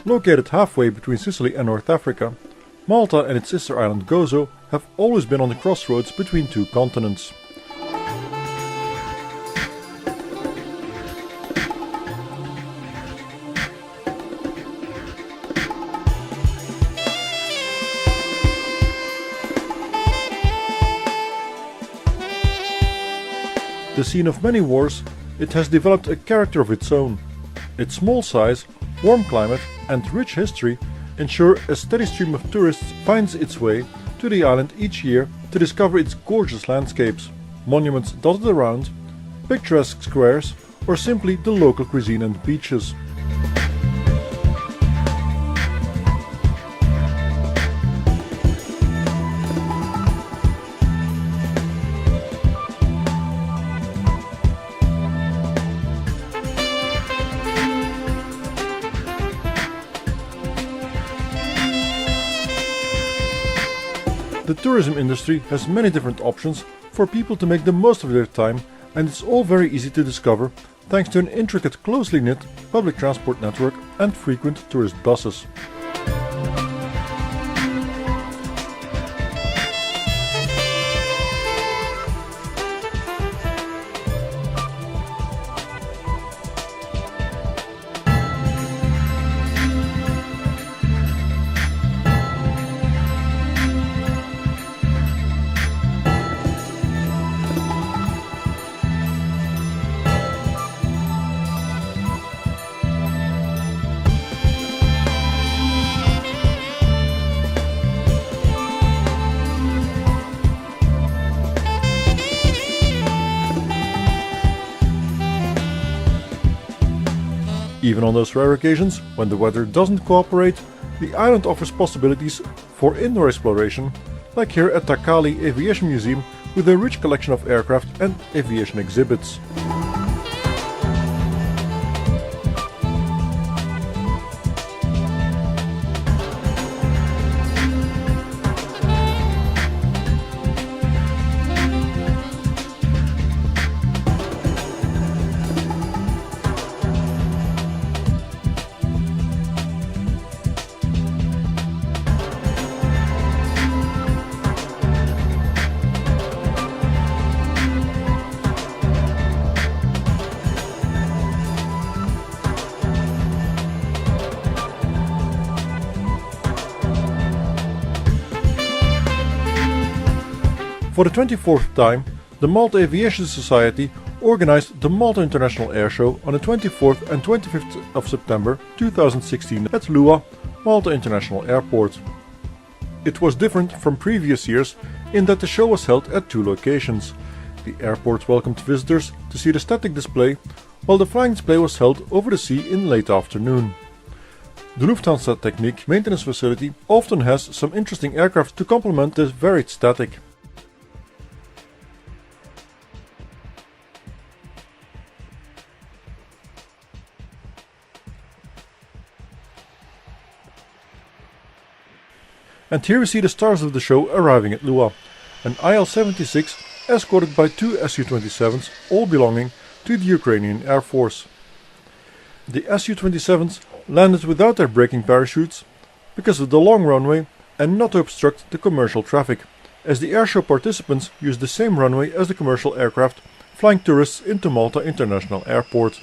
Located halfway between Sicily and North Africa, Malta and its sister island Gozo have always been on the crossroads between two continents. The scene of many wars, it has developed a character of its own. Its small size, warm climate and rich history ensure a steady stream of tourists finds its way to the island each year to discover its gorgeous landscapes, monuments dotted around, picturesque squares or simply the local cuisine and beaches. The tourism industry has many different options for people to make the most of their time, and it's all very easy to discover thanks to an intricate, closely knit public transport network and frequent tourist buses. Even on those rare occasions when the weather doesn't cooperate, the island offers possibilities for indoor exploration, like here at Takali Aviation Museum with a rich collection of aircraft and aviation exhibits. For the 24th time, the Malta Aviation Society organized the Malta International Airshow on the 24th and 25th of September 2016 at Lua, Malta International Airport. It was different from previous years in that the show was held at two locations. The airport welcomed visitors to see the static display, while the flying display was held over the sea in late afternoon. The Lufthansa Technik maintenance facility often has some interesting aircraft to complement this varied static. And here we see the stars of the show arriving at Lua, an IL-76 escorted by two Su-27s, all belonging to the Ukrainian Air Force. The Su-27s landed without their braking parachutes because of the long runway and not to obstruct the commercial traffic, as the airshow participants used the same runway as the commercial aircraft flying tourists into Malta International Airport.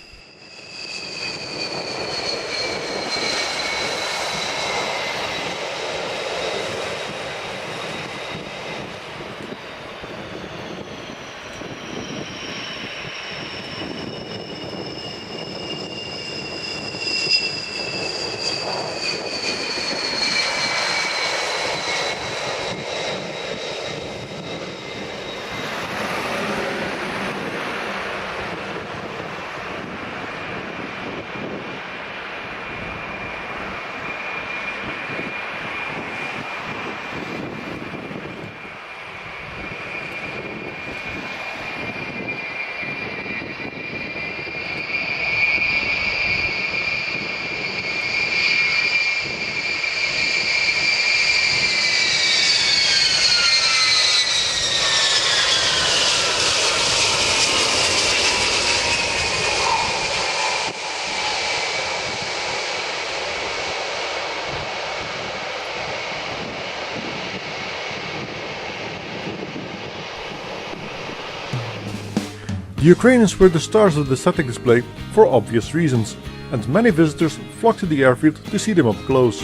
The Ukrainians were the stars of the static display for obvious reasons, and many visitors flocked to the airfield to see them up close.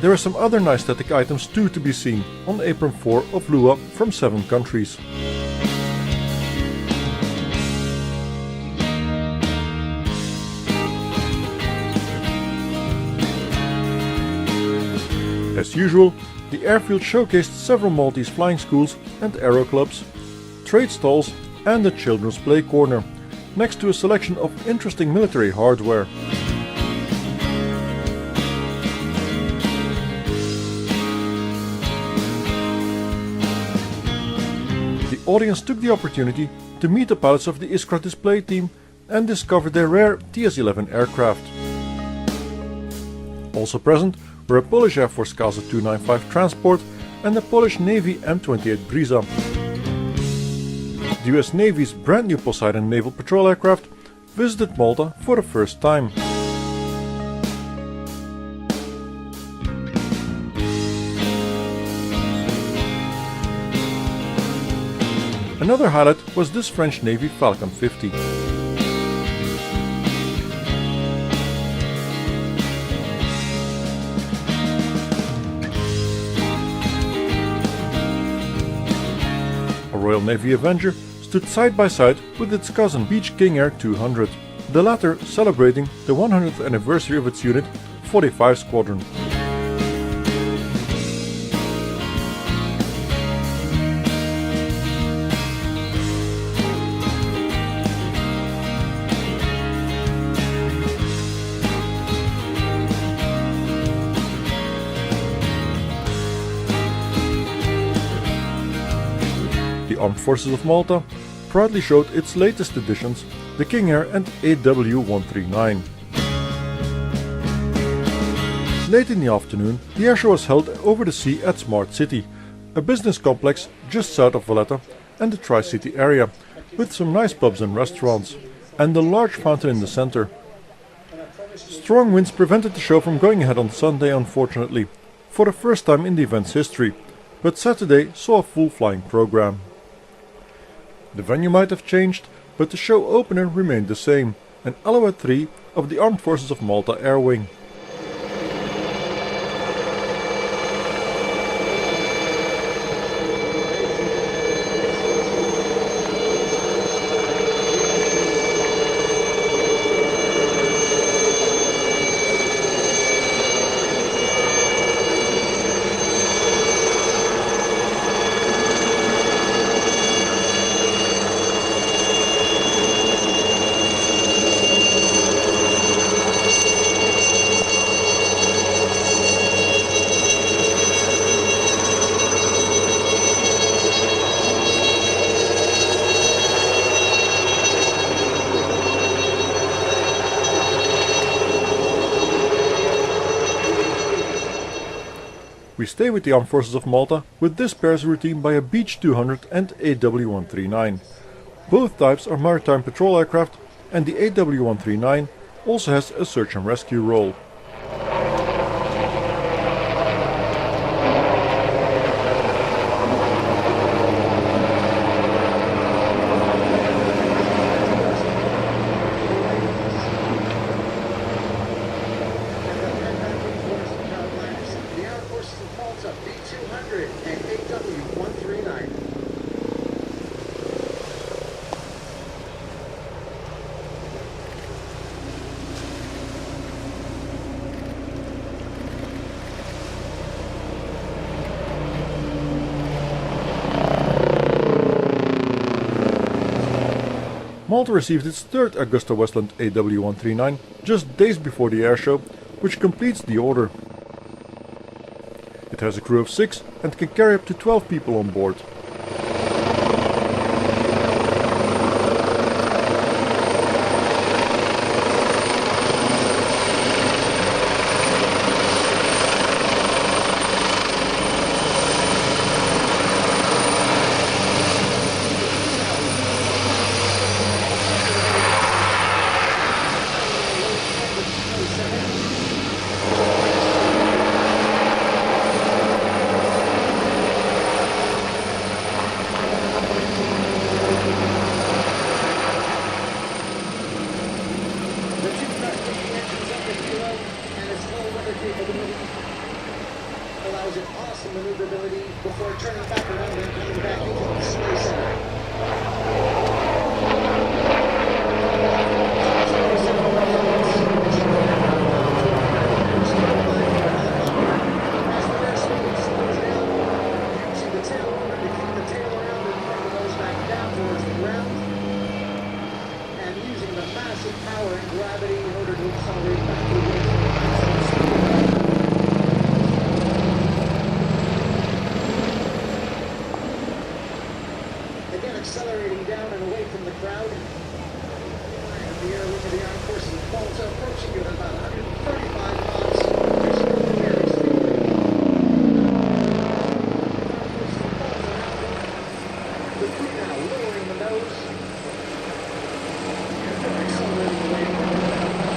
There are some other nice static items too to be seen on Apron 4 of Lua from 7 countries. As usual, the airfield showcased several Maltese flying schools and aero clubs, trade stalls and a children's play corner, next to a selection of interesting military hardware. The audience took the opportunity to meet the pilots of the Iskra display team and discover their rare TS-11 aircraft. Also present were a Polish Air Force CASA-295 transport and a Polish Navy M28 Brisa. The US Navy's brand new Poseidon naval patrol aircraft visited Malta for the first time. Another highlight was this French Navy Falcon 50. A Royal Navy Avenger stood side by side with its cousin Beech King Air 200, the latter celebrating the 100th anniversary of its unit, 45 Squadron. The Armed Forces of Malta proudly showed its latest additions, the King Air and AW139. Late in the afternoon, the airshow was held over the sea at Smart City, a business complex just south of Valletta and the Tri-City area, with some nice pubs and restaurants, and a large fountain in the center. Strong winds prevented the show from going ahead on Sunday, unfortunately, for the first time in the event's history, but Saturday saw a full flying program. The venue might have changed, but the show opener remained the same, an Alouette 3 of the Armed Forces of Malta Air Wing. We stay with the Armed Forces of Malta with this pair's routine by a Beech 200 and AW139. Both types are maritime patrol aircraft, and the AW139 also has a search and rescue role. Malta received its third AgustaWestland AW139 just days before the airshow, which completes the order. It has a crew of 6 and can carry up to 12 people on board. Allows it awesome maneuverability before turning back around and coming back into the display center. As the airspeed slows down, using the tail rotor to keep the tail around and bring the nose back down towards the ground, and using the massive power and gravity in order to accelerate back to the wing. Accelerating down and away from the crowd. And the Air Wing of the Armed Forces of Malta approaching you at about 135 knots. Extremely very speed. The crew now lowering the nose. And accelerating away from the crowd.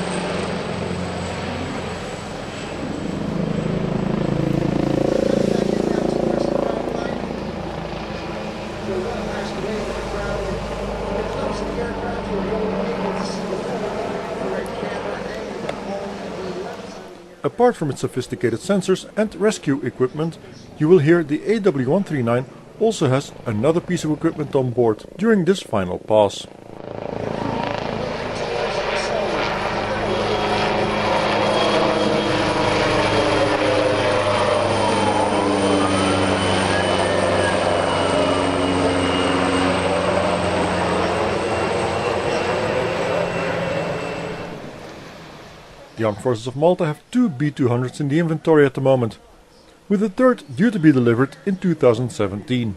Apart from its sophisticated sensors and rescue equipment, you will hear the AW139 also has another piece of equipment on board during this final pass. The Armed Forces of Malta have 2 B-200s in the inventory at the moment, with the third due to be delivered in 2017.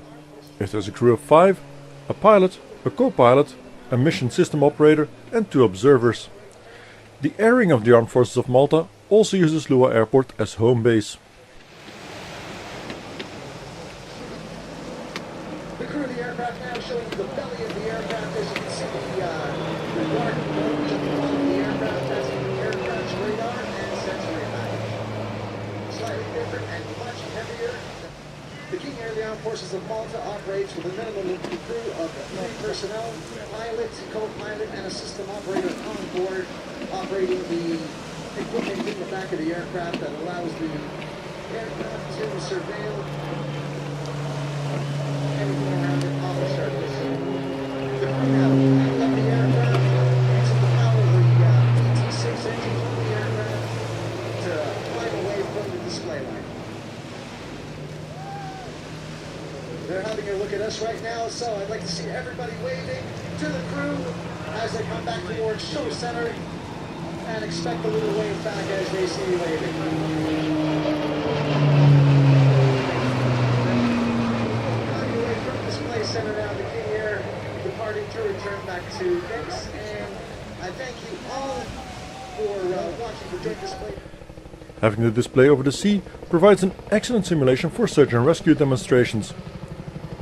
It has a crew of 5, a pilot, a co-pilot, a mission system operator and 2 observers. The Air Wing of the Armed Forces of Malta also uses Lua Airport as home base. The crew of the aircraft now showing the belly of the aircraft. As you can see, the dark bulge at the bottom of the aircraft has the aircraft's radar and sensory package. Slightly different and much heavier. The King Air of the Armed Forces of Malta operates with a minimum crew of 3 personnel, pilot, co-pilot, and a system operator on board, operating the equipment in the back of the aircraft that allows the aircraft to surveil anything around it on the surface. The crew now left the aircraft using the power of the ET6 engines on the aircraft to climb away from the display line. They're having a look at us right now, so I'd like to see everybody waving to the crew as they come back towards show center, and expect a little wave back as they see you waving. Center now, the King Air departing to return back to base, and I thank you all for watching the joint display. Having the display over the sea provides an excellent simulation for search and rescue demonstrations.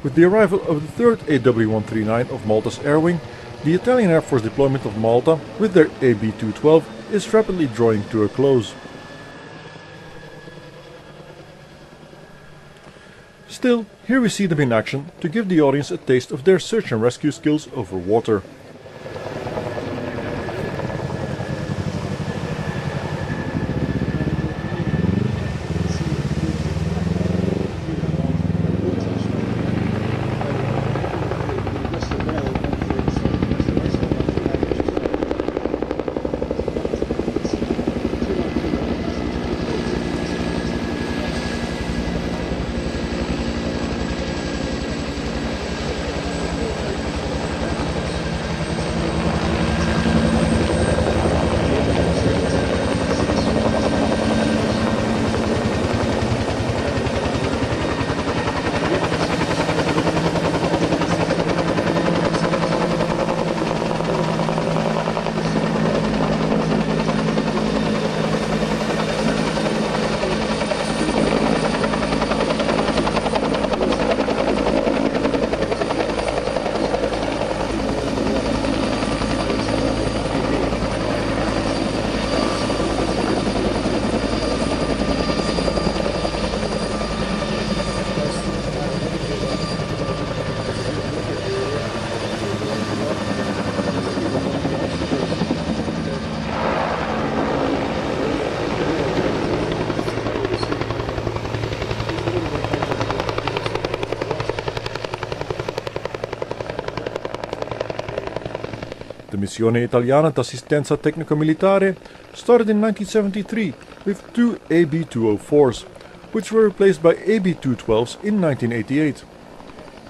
With the arrival of the third AW139 of Malta's Air Wing, the Italian Air Force deployment of Malta with their AB-212 is rapidly drawing to a close. Still, here we see them in action to give the audience a taste of their search and rescue skills over water. Missione Italiana d'Assistenza Tecnico-Militare started in 1973 with 2 AB-204s, which were replaced by AB-212s in 1988.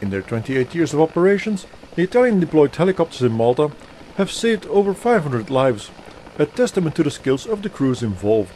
In their 28 years of operations, the Italian deployed helicopters in Malta have saved over 500 lives, a testament to the skills of the crews involved.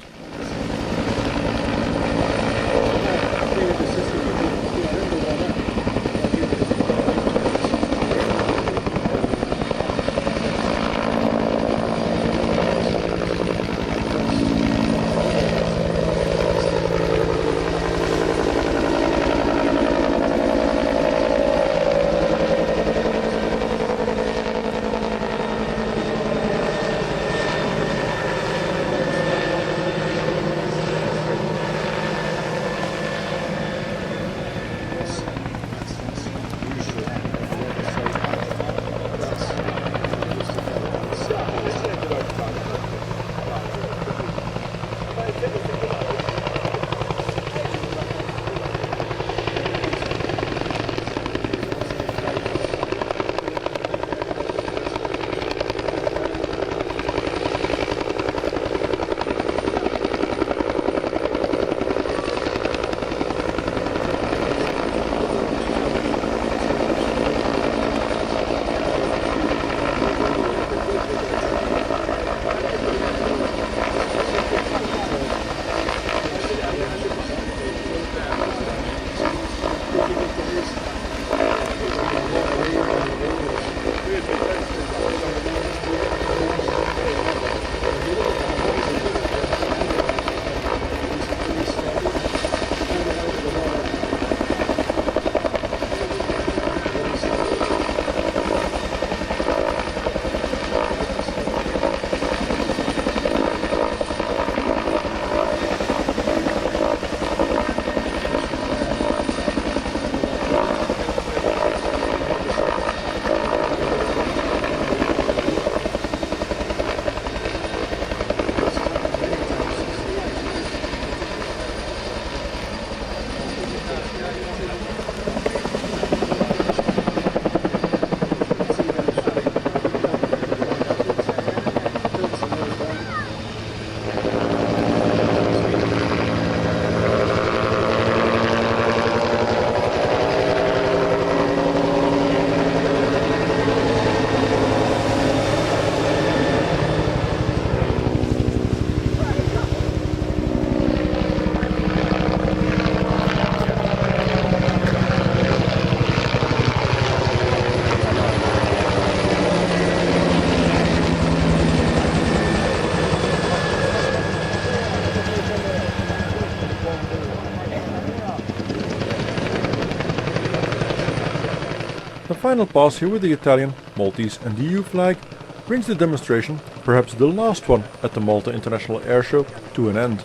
The final pass here with the Italian, Maltese and EU flag brings the demonstration, perhaps the last one at the Malta International Airshow, to an end.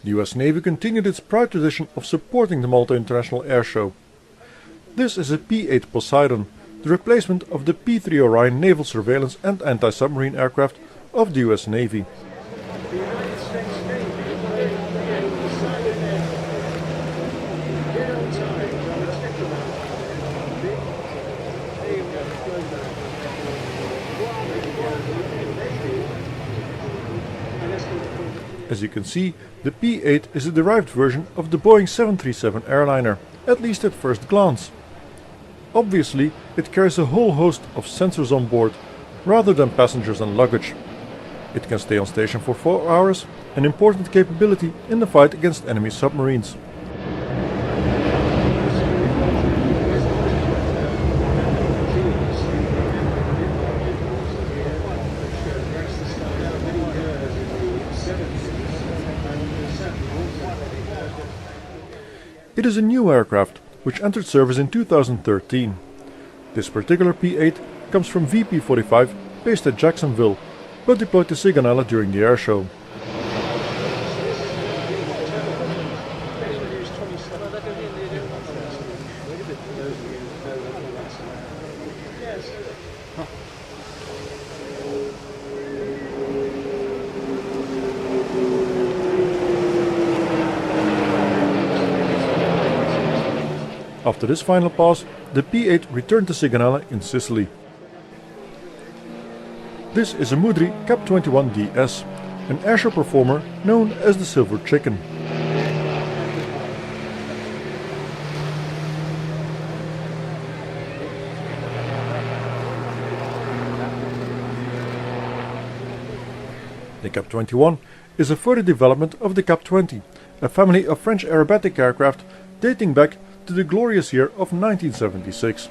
The US Navy continued its proud tradition of supporting the Malta International Airshow. This is a P-8 Poseidon, the replacement of the P-3 Orion naval surveillance and anti-submarine aircraft of the US Navy. The United States Navy A Poseidon here on time. As you can see, the P-8 is a derived version of the Boeing 737 airliner, at least at first glance. Obviously, it carries a whole host of sensors on board, rather than passengers and luggage. It can stay on station for 4 hours, an important capability in the fight against enemy submarines. It is a new aircraft, which entered service in 2013. This particular P-8 comes from VP-45, based at Jacksonville, but deployed to Sigonella during the airshow. After this final pass, the P-8 returned to Sigonella in Sicily. This is a Mudri CAP-21DS, an airshow performer known as the Silver Chicken. The CAP-21 is a further development of the CAP-20, a family of French aerobatic aircraft dating back to the glorious year of 1976.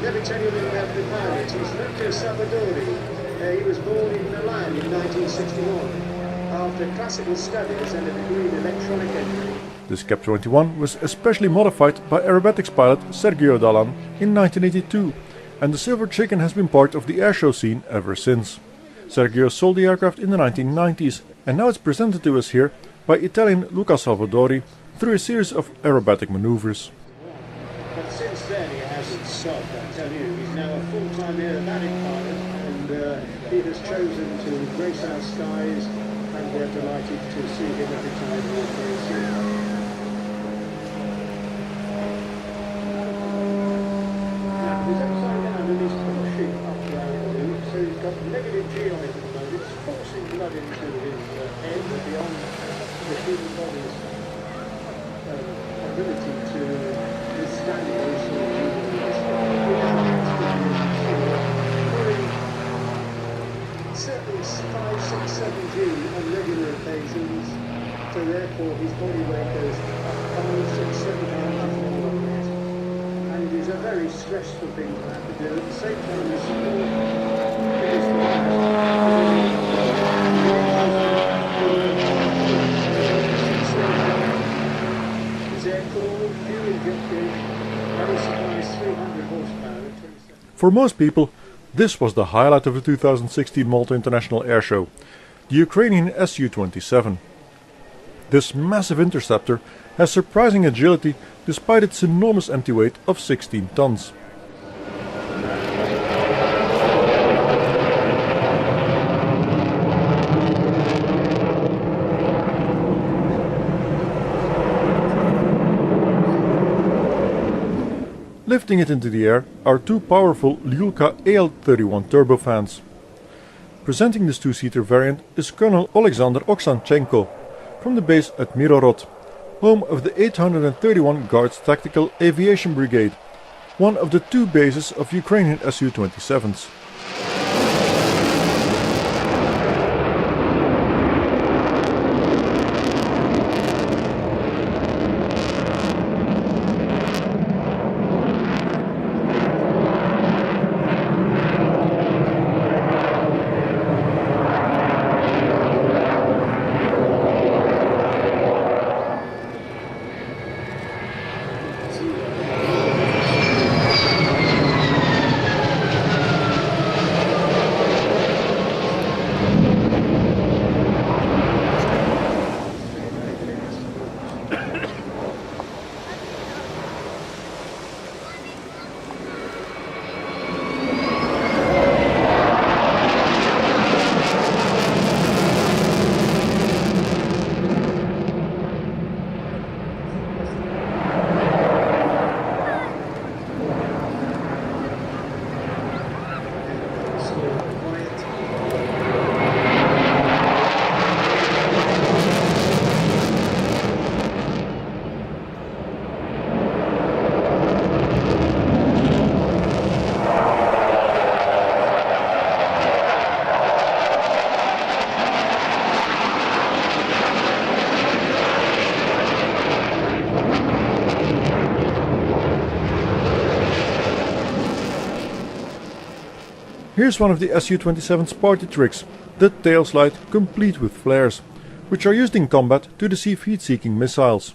Let me tell you a little about the pilot. He's Luca Salvadori. He was born in Milan in 1961 after classical studies and a degree in electronic engineering. This CAP-21 was especially modified by aerobatics pilot Sergio Dallan in 1982, and the Silver Chicken has been part of the airshow scene ever since. Sergio sold the aircraft in the 1990s, and now it's presented to us here by Italian Luca Salvadori through a series of aerobatic maneuvers. But since then he hasn't stopped, I tell you. He's now a full-time aerobatic pilot, and he has chosen to grace our skies, and we're delighted to see him every time we very soon. He's upside down and he's pushing up round the loop, so he's got negative G on it at the moment. It's forcing blood into his head beyond the human body's ability to withstand those sort of movements. Certainly 5, 6, 7 G on regular occasions, so therefore his body weight goes up 5, 6, 7 pounds more than it. And it is a very stressful thing to have to do. At the same time, it's his air-cooled, fuel-injected, very supplies 300 horsepower at 27. For most people, this was the highlight of the 2016 Malta International Airshow, the Ukrainian SU-27. This massive interceptor has surprising agility despite its enormous empty weight of 16 tons. Lifting it into the air are two powerful Lyulka AL-31 turbofans. Presenting this two-seater variant is Colonel Alexander Oksanchenko from the base at Mirorod, home of the 831 Guards Tactical Aviation Brigade, one of the two bases of Ukrainian SU-27s. Here's one of the SU-27's party tricks, the tail slide complete with flares. which are used in combat to deceive heat-seeking missiles.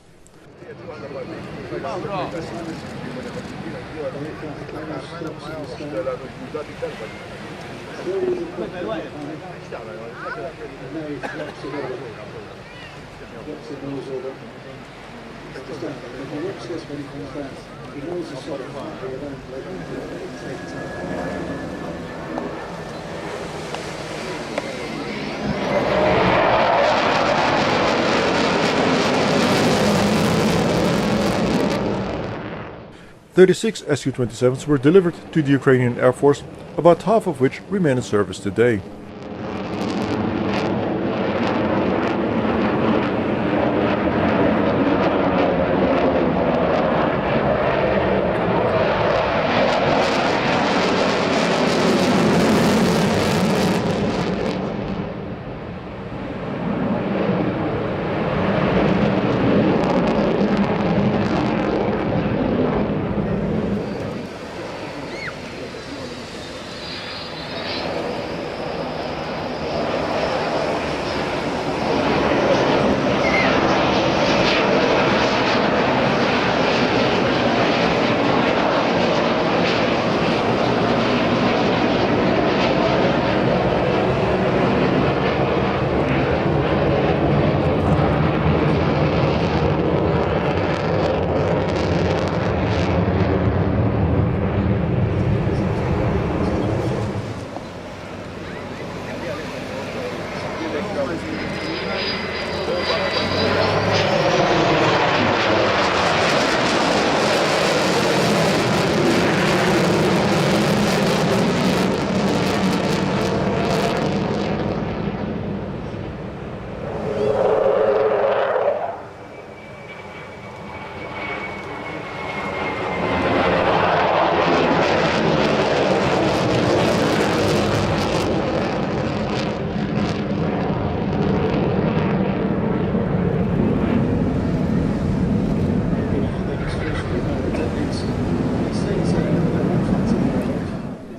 "36 Su-27s were delivered to the Ukrainian Air Force, about half of which remain in service today.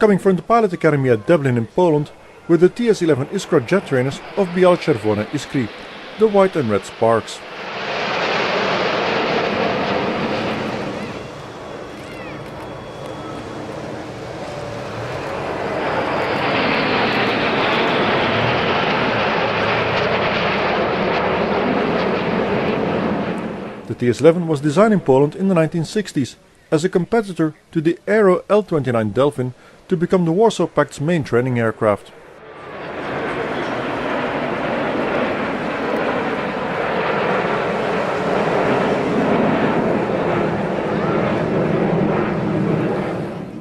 Coming from the Pilot Academy at Dublin in Poland were the TS-11 Iskra jet trainers of Biało-Czerwone Iskry, the white and red sparks. The TS-11 was designed in Poland in the 1960s as a competitor to the Aero L-29 Delfin to become the Warsaw Pact's main training aircraft.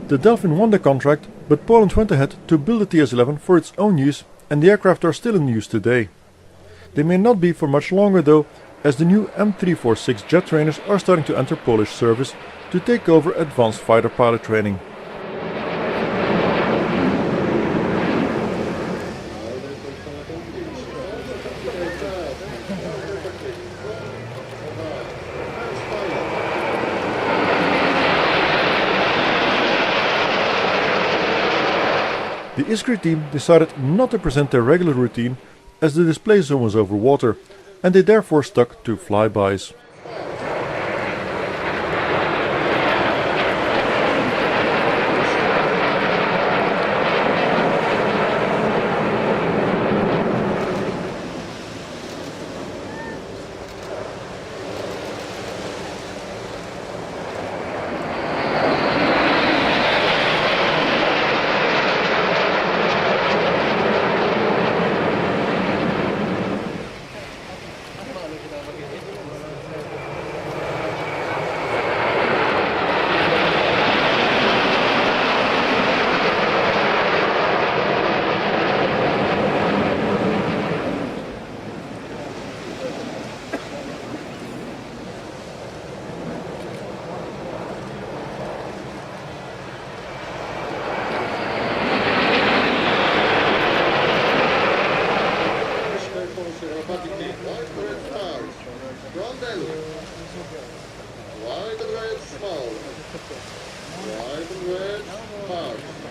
The Delfin won the contract, but Poland went ahead to build the TS-11 for its own use, and the aircraft are still in use today. They may not be for much longer though, as the new M346 jet trainers are starting to enter Polish service to take over advanced fighter pilot training. The Iskry team decided not to present their regular routine as the display zone was over water, and they therefore stuck to flybys.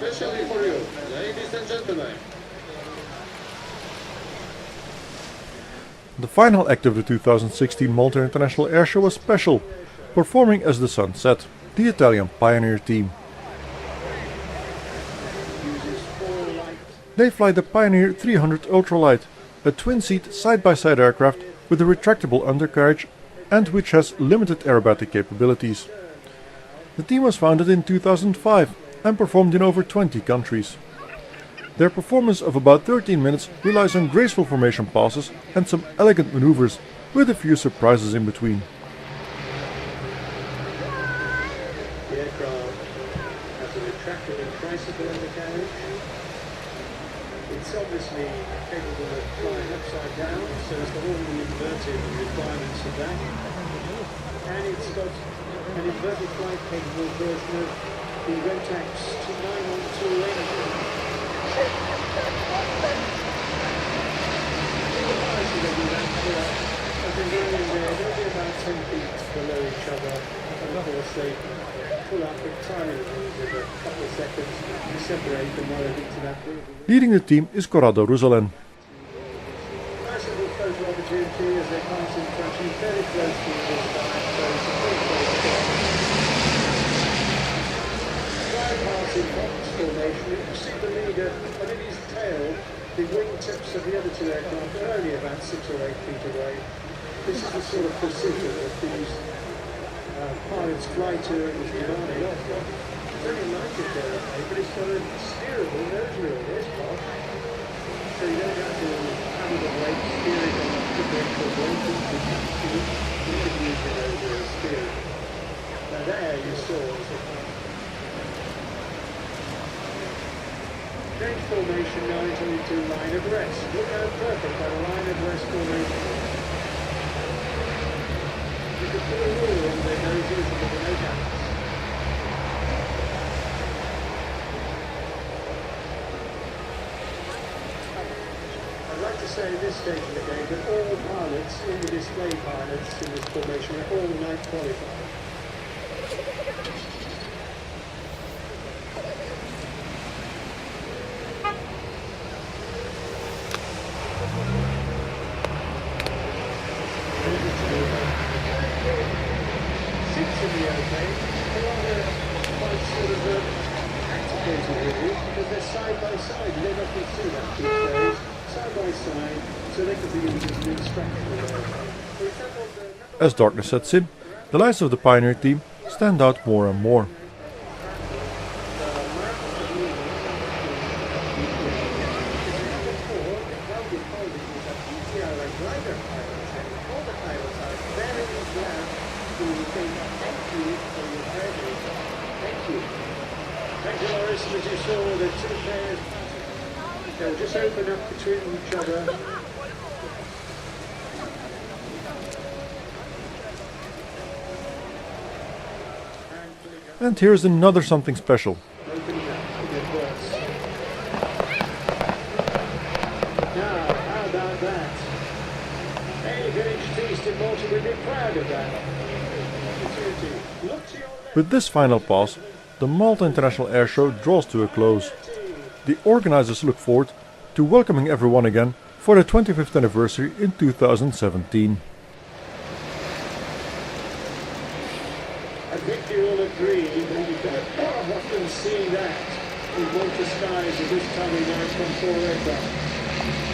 Especially for you, ladies and gentlemen. The final act of the 2016 Malta International Airshow was special, performing as the sun set, the Italian Pioneer team. They fly the Pioneer 300 Ultralight, a twin-seat side-by-side aircraft with a retractable undercarriage and which has limited aerobatic capabilities. The team was founded in 2005 and performed in over 20 countries. Their performance of about 13 minutes relies on graceful formation passes and some elegant maneuvers, with a few surprises in between. The aircraft has a retractable tricycle undercarriage. It's obviously capable of flying upside down, so it's got all the inverted requirements of that. And it's got an inverted flight capable version of the Rotax 912 engine. They'll be about 10 feet below each other, and of course they pull up entirely with a couple of seconds to separate them while they get to that point. Leading the team is Corrado Rusalen. Nice little photo opportunity as they're passing country very close to the sky, so it's a pretty close shot. Flying passing box formation, you see the leader, and in his tail, the wingtips of the other two aircraft are only about 6 or 8 feet away. This is the sort of precision that these pilots fly to and is demanded of them. It's only like it there, but it's got a steerable nose wheel, this part. So you don't have to handle the brake steering on the differential braking. You can use your nose wheel steering. Now there you saw is the change formation now into line of rest. Look how perfect that line of rest formation. You can put a rule on their noses and the nose out. I'd like to say at this stage of the game that all pilots, in the display pilots in this formation, are all night qualified. Because they're side by side, you don't often see that these days. Side by side, so they could be used as an instructional. As darkness sets in, the lights of the Pioneer team stand out more and more. As you saw, the two pairs, they'll just open up between each other. And here's another something special. Opening up in reverse. Now, how about that? Any village feast in Malta would be proud of that. Look to your left. With this final pass, the Malta International Airshow draws to a close. The organizers look forward to welcoming everyone again for the 25th anniversary in 2017. I think you all agree that you don't often see that in Malta skies at this time of night from 4 aircraft.